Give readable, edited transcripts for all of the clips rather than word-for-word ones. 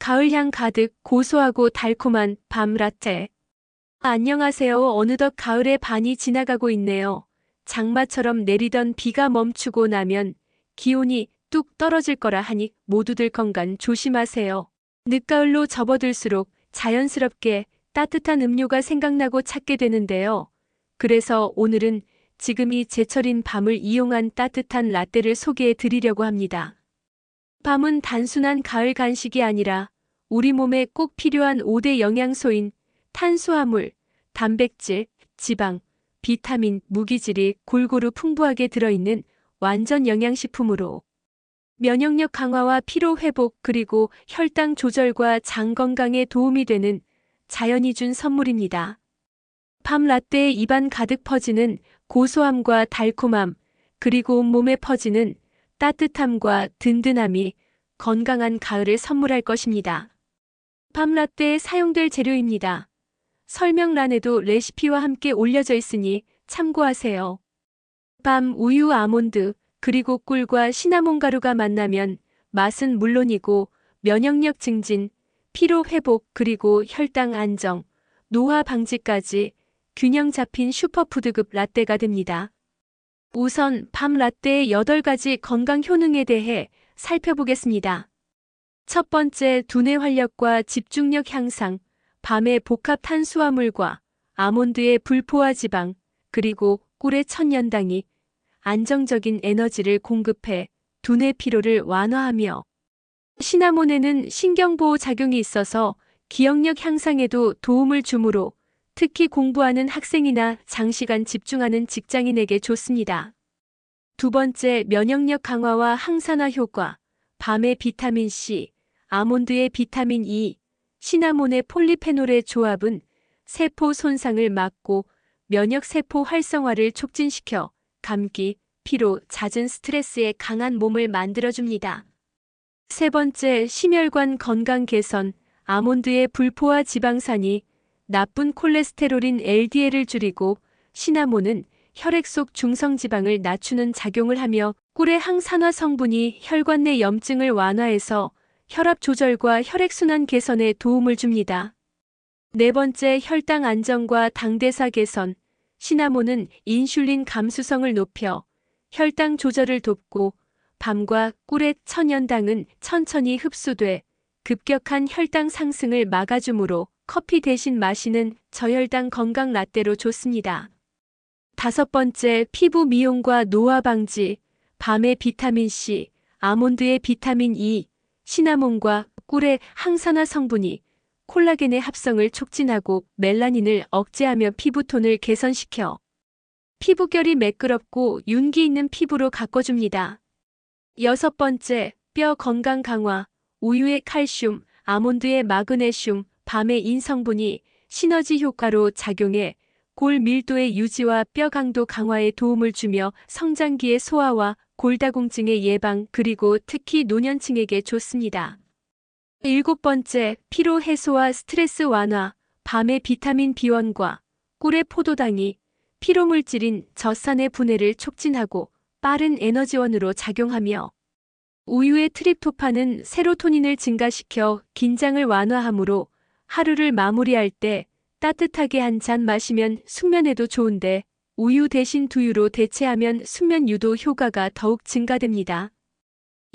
가을향 가득 고소하고 달콤한 밤 라떼. 안녕하세요. 어느덧 가을의 반이 지나가고 있네요. 장마처럼 내리던 비가 멈추고 나면 기온이 뚝 떨어질 거라 하니 모두들 건강 조심하세요. 늦가을로 접어들수록 자연스럽게 따뜻한 음료가 생각나고 찾게 되는데요. 그래서 오늘은 지금이 제철인 밤을 이용한 따뜻한 라떼를 소개해 드리려고 합니다. 밤은 단순한 가을 간식이 아니라 우리 몸에 꼭 필요한 5대 영양소인 탄수화물, 단백질, 지방, 비타민, 무기질이 골고루 풍부하게 들어있는 완전 영양식품으로 면역력 강화와 피로 회복 그리고 혈당 조절과 장 건강에 도움이 되는 자연이 준 선물입니다. 밤 라떼에 입안 가득 퍼지는 고소함과 달콤함, 그리고 온몸에 퍼지는 따뜻함과 든든함이 건강한 가을을 선물할 것입니다. 밤 라떼에 사용될 재료입니다. 설명란에도 레시피와 함께 올려져 있으니 참고하세요. 밤, 우유, 아몬드, 그리고 꿀과 시나몬 가루가 만나면 맛은 물론이고 면역력 증진, 피로 회복, 그리고 혈당 안정, 노화 방지까지 균형 잡힌 슈퍼푸드급 라떼가 됩니다. 우선 밤 라떼의 8가지 건강 효능에 대해 살펴보겠습니다. 첫 번째, 두뇌 활력과 집중력 향상. 밤의 복합 탄수화물과 아몬드의 불포화 지방, 그리고 꿀의 천연당이 안정적인 에너지를 공급해 두뇌 피로를 완화하며, 시나몬에는 신경보호 작용이 있어서 기억력 향상에도 도움을 주므로 특히 공부하는 학생이나 장시간 집중하는 직장인에게 좋습니다. 두 번째, 면역력 강화와 항산화 효과. 밤의 비타민 C, 아몬드의 비타민 E, 시나몬의 폴리페놀의 조합은 세포 손상을 막고 면역세포 활성화를 촉진시켜 감기, 피로, 잦은 스트레스에 강한 몸을 만들어줍니다. 세 번째, 심혈관 건강 개선. 아몬드의 불포화 지방산이 나쁜 콜레스테롤인 LDL을 줄이고, 시나몬은 혈액 속 중성지방을 낮추는 작용을 하며, 꿀의 항산화 성분이 혈관 내 염증을 완화해서 혈압 조절과 혈액순환 개선에 도움을 줍니다. 네 번째, 혈당 안정과 당대사 개선. 시나몬은 인슐린 감수성을 높여 혈당 조절을 돕고, 밤과 꿀의 천연당은 천천히 흡수돼 급격한 혈당 상승을 막아주므로 커피 대신 마시는 저혈당 건강 라떼로 좋습니다. 다섯 번째, 피부 미용과 노화 방지. 밤의 비타민 C, 아몬드의 비타민 E, 시나몬과 꿀의 항산화 성분이 콜라겐의 합성을 촉진하고 멜라닌을 억제하며 피부톤을 개선시켜 피부결이 매끄럽고 윤기 있는 피부로 가꿔줍니다. 여섯 번째, 뼈 건강 강화. 우유의 칼슘, 아몬드의 마그네슘, 밤의 인성분이 시너지 효과로 작용해 골 밀도의 유지와 뼈 강도 강화에 도움을 주며 성장기의 소화와 골다공증의 예방, 그리고 특히 노년층에게 좋습니다. 일곱 번째, 피로 해소와 스트레스 완화. 밤의 비타민 B1과 꿀의 포도당이 피로물질인 젖산의 분해를 촉진하고 빠른 에너지원으로 작용하며, 우유의 트립토판은 세로토닌을 증가시켜 긴장을 완화하므로 하루를 마무리할 때 따뜻하게 한 잔 마시면 숙면에도 좋은데, 우유 대신 두유로 대체하면 숙면 유도 효과가 더욱 증가됩니다.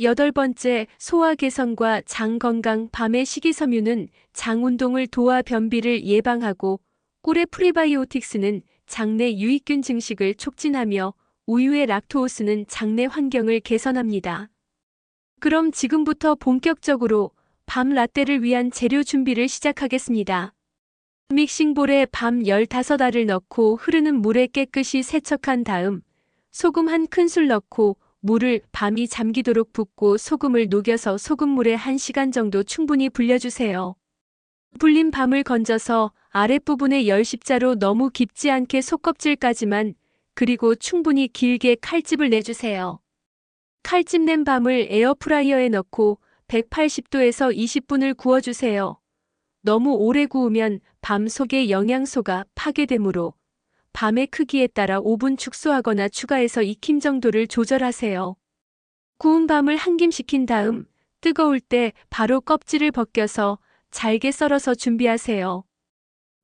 여덟 번째, 소화 개선과 장 건강. 밤의 식이섬유는 장 운동을 도와 변비를 예방하고, 꿀의 프리바이오틱스는 장내 유익균 증식을 촉진하며, 우유의 락토오스는 장내 환경을 개선합니다. 그럼 지금부터 본격적으로 밤 라떼를 위한 재료 준비를 시작하겠습니다. 믹싱볼에 밤 15알을 넣고 흐르는 물에 깨끗이 세척한 다음 소금 한 큰술 넣고 물을 밤이 잠기도록 붓고 소금을 녹여서 소금물에 1시간 정도 충분히 불려주세요. 불린 밤을 건져서 아랫부분에 열십자로 너무 깊지 않게 속껍질까지만, 그리고 충분히 길게 칼집을 내주세요. 칼집 낸 밤을 에어프라이어에 넣고 180도에서 20분을 구워주세요. 너무 오래 구우면 밤 속의 영양소가 파괴되므로 밤의 크기에 따라 5분 축소하거나 추가해서 익힘 정도를 조절하세요. 구운 밤을 한 김 식힌 다음 뜨거울 때 바로 껍질을 벗겨서 잘게 썰어서 준비하세요.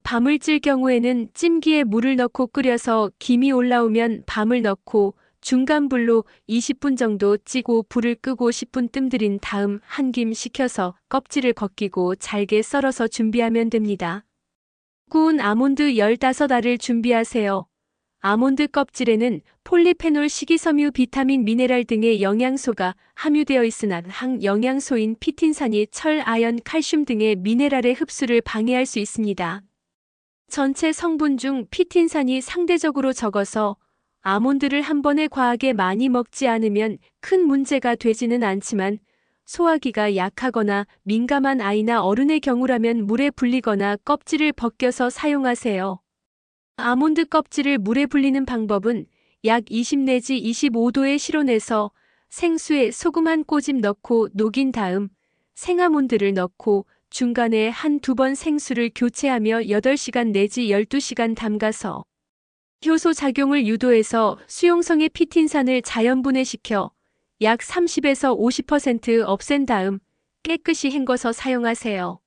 밤을 찔 경우에는 찜기에 물을 넣고 끓여서 김이 올라오면 밤을 넣고 중간 불로 20분 정도 찌고 불을 끄고 10분 뜸들인 다음 한 김 식혀서 껍질을 벗기고 잘게 썰어서 준비하면 됩니다. 구운 아몬드 15알을 준비하세요. 아몬드 껍질에는 폴리페놀, 식이섬유, 비타민, 미네랄 등의 영양소가 함유되어 있으나 항영양소인 피틴산이 철, 아연, 칼슘 등의 미네랄의 흡수를 방해할 수 있습니다. 전체 성분 중 피틴산이 상대적으로 적어서 아몬드를 한 번에 과하게 많이 먹지 않으면 큰 문제가 되지는 않지만 소화기가 약하거나 민감한 아이나 어른의 경우라면 물에 불리거나 껍질을 벗겨서 사용하세요. 아몬드 껍질을 물에 불리는 방법은 약 20 내지 25도의 실온에서 생수에 소금 한 꼬집 넣고 녹인 다음 생아몬드를 넣고 중간에 한두 번 생수를 교체하며 8시간 내지 12시간 담가서 효소 작용을 유도해서 수용성의 피틴산을 자연분해시켜 약 30에서 50% 없앤 다음 깨끗이 헹궈서 사용하세요.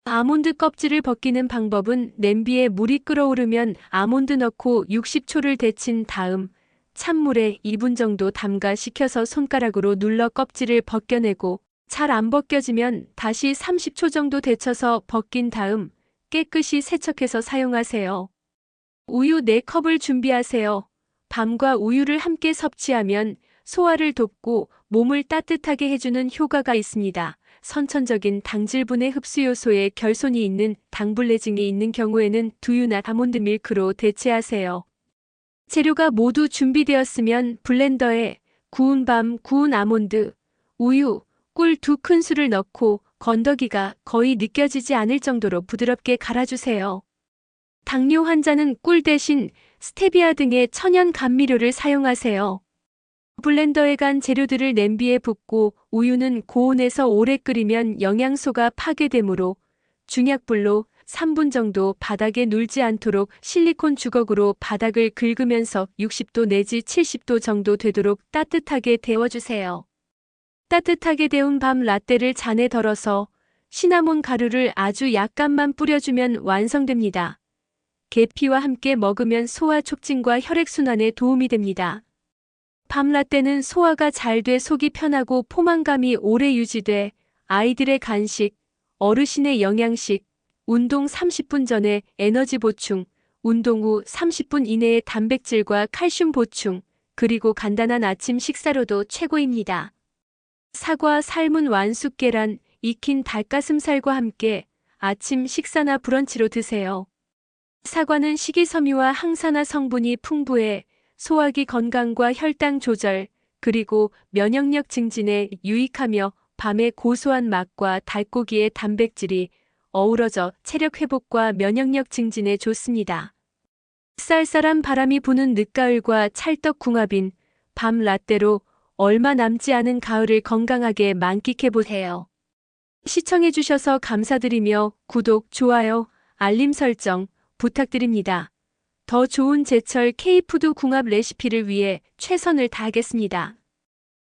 아몬드 껍질을 벗기는 방법은 냄비에 물이 끓어오르면 아몬드 넣고 60초를 데친 다음 찬물에 2분 정도 담가 식혀서 손가락으로 눌러 껍질을 벗겨내고 잘 안 벗겨지면 다시 30초 정도 데쳐서 벗긴 다음 깨끗이 세척해서 사용하세요. 우유 4컵을 준비하세요. 밤과 우유를 함께 섭취하면 소화를 돕고 몸을 따뜻하게 해주는 효과가 있습니다. 선천적인 당질분해 흡수 요소에 결손이 있는 당불내증이 있는 경우에는 두유나 아몬드 밀크로 대체하세요. 재료가 모두 준비되었으면 블렌더에 구운 밤, 구운 아몬드, 우유, 꿀 2큰술을 넣고 건더기가 거의 느껴지지 않을 정도로 부드럽게 갈아주세요. 당뇨 환자는 꿀 대신 스테비아 등의 천연 감미료를 사용하세요. 블렌더에 간 재료들을 냄비에 붓고 우유는 고온에서 오래 끓이면 영양소가 파괴되므로 중약불로 3분 정도 바닥에 눌지 않도록 실리콘 주걱으로 바닥을 긁으면서 60도 내지 70도 정도 되도록 따뜻하게 데워주세요. 따뜻하게 데운 밤 라떼를 잔에 덜어서 시나몬 가루를 아주 약간만 뿌려주면 완성됩니다. 계피와 함께 먹으면 소화 촉진과 혈액순환에 도움이 됩니다. 밤 라떼는 소화가 잘 돼 속이 편하고 포만감이 오래 유지돼 아이들의 간식, 어르신의 영양식, 운동 30분 전에 에너지 보충, 운동 후 30분 이내에 단백질과 칼슘 보충, 그리고 간단한 아침 식사로도 최고입니다. 사과, 삶은 완숙 계란, 익힌 닭가슴살과 함께 아침 식사나 브런치로 드세요. 사과는 식이섬유와 항산화 성분이 풍부해 소화기 건강과 혈당 조절, 그리고 면역력 증진에 유익하며 밤의 고소한 맛과 닭고기의 단백질이 어우러져 체력 회복과 면역력 증진에 좋습니다. 쌀쌀한 바람이 부는 늦가을과 찰떡궁합인 밤 라떼로 얼마 남지 않은 가을을 건강하게 만끽해보세요. 시청해주셔서 감사드리며 구독, 좋아요, 알림 설정 부탁드립니다. 더 좋은 제철 K푸드 궁합 레시피를 위해 최선을 다하겠습니다.